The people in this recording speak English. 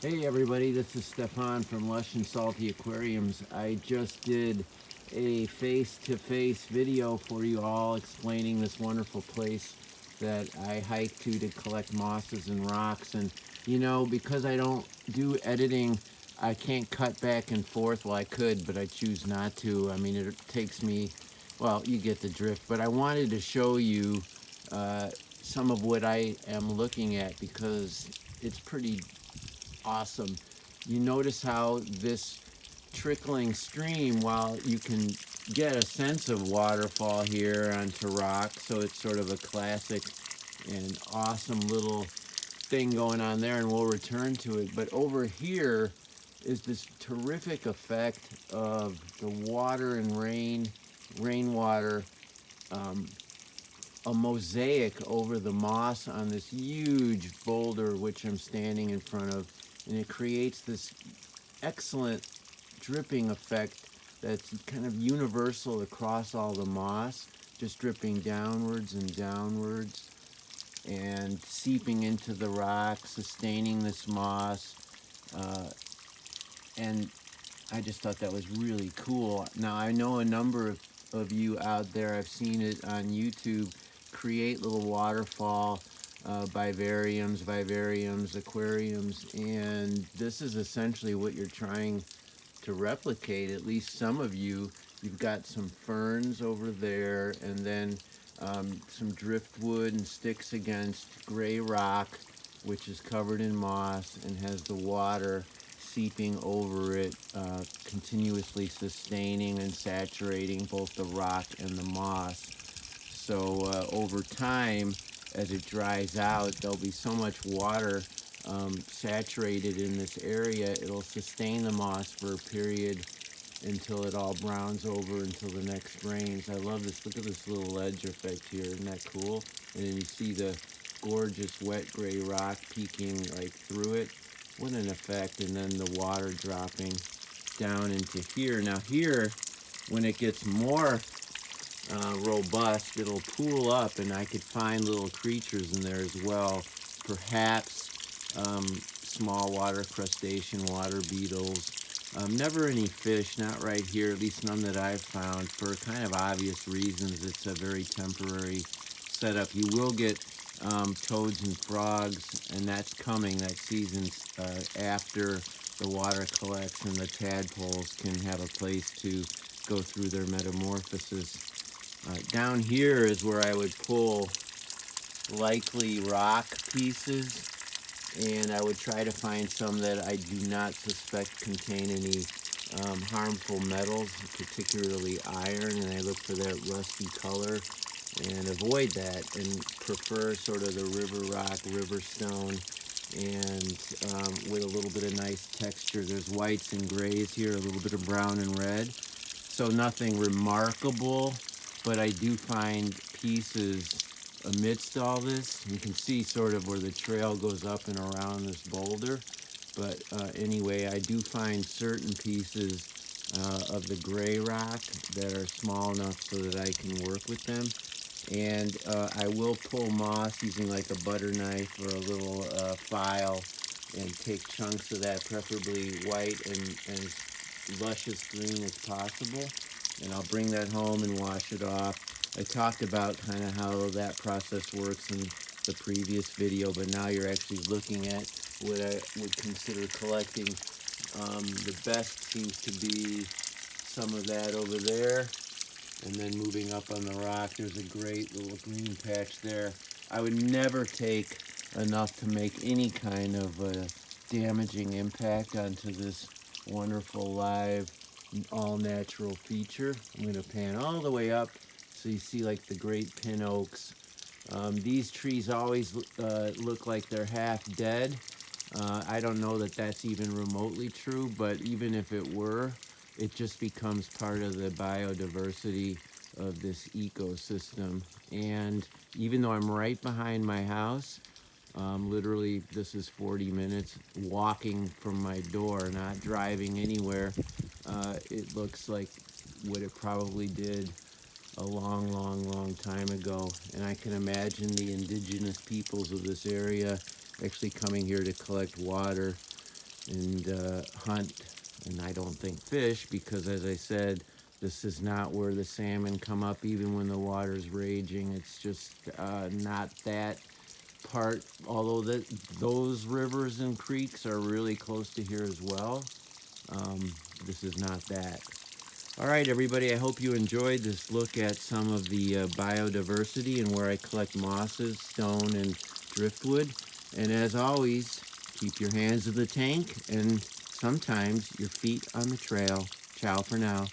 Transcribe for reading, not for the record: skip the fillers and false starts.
Hey everybody, this is Stefan from Lush and Salty Aquariums. I just did a face-to-face video for you all explaining this wonderful place that I hike to collect mosses and rocks. And you know, because I don't do editing, I can't cut back and forth. Well, I could, but I choose not to. I mean, it takes me, well, you get the drift. But I wanted to show you some of what I am looking at because it's pretty awesome. You notice how this trickling stream, while you can get a sense of waterfall here onto rock, so it's sort of a classic and awesome little thing going on there, and we'll return to it. But over here is this terrific effect of the water and rainwater, a mosaic over the moss on this huge boulder which I'm standing in front of, and it creates this excellent dripping effect that's kind of universal across all the moss, just dripping downwards and downwards and seeping into the rock, sustaining this moss. And I just thought that was really cool. Now, I know a number of you out there, I've seen it on YouTube, create little waterfall vivariums, aquariums, and this is essentially what you're trying to replicate. At least some of you. You've got some ferns over there, and then some driftwood and sticks against gray rock, which is covered in moss and has the water seeping over it, continuously sustaining and saturating both the rock and the moss. So over time, as it dries out, there'll be so much water saturated in this area, it'll sustain the moss for a period until it all browns over until the next rains. I love this. Look at this little ledge effect here. Isn't that cool? And then you see the gorgeous wet gray rock peeking right through it. What an effect. And then the water dropping down into here. Now here, when it gets more robust, it'll pool up, and I could find little creatures in there as well. Perhaps small water crustacean, water beetles. Never any fish, not right here, at least none that I've found, for kind of obvious reasons. It's a very temporary setup. You will get toads and frogs, and that's coming. That season's after the water collects and the tadpoles can have a place to go through their metamorphosis. Down here is where I would pull likely rock pieces, and I would try to find some that I do not suspect contain any harmful metals, particularly iron, and I look for that rusty color and avoid that and prefer sort of the river rock, river stone, and with a little bit of nice texture. There's whites and grays here, a little bit of brown and red, so nothing remarkable, but I do find pieces amidst all this. You can see sort of where the trail goes up and around this boulder, but anyway, I do find certain pieces of the gray rock that are small enough so that I can work with them. And I will pull moss using like a butter knife or a little file and take chunks of that, preferably white and as luscious green as possible, and I'll bring that home and wash it off. I talked about kind of how that process works in the previous video, but now you're actually looking at what I would consider collecting. The best seems to be some of that over there, and then moving up on the rock, there's a great little green patch there. I would never take enough to make any kind of damaging impact onto this wonderful live all-natural feature. I'm going to pan all the way up so you see like the great pin oaks. These trees always look like they're half dead. I don't know that that's even remotely true, but even if it were, it just becomes part of the biodiversity of this ecosystem. And even though I'm right behind my house, literally this is 40 minutes walking from my door, not driving anywhere, it looks like what it probably did a long time ago. And I can imagine the indigenous peoples of this area actually coming here to collect water and hunt, and I don't think fish, because as I said, this is not where the salmon come up even when the water's raging. It's just not that part, although those rivers and creeks are really close to here as well. This is not that. All right, everybody, I hope you enjoyed this look at some of the biodiversity and where I collect mosses, stone, and driftwood. And as always, keep your hands in the tank and sometimes your feet on the trail. Ciao for now.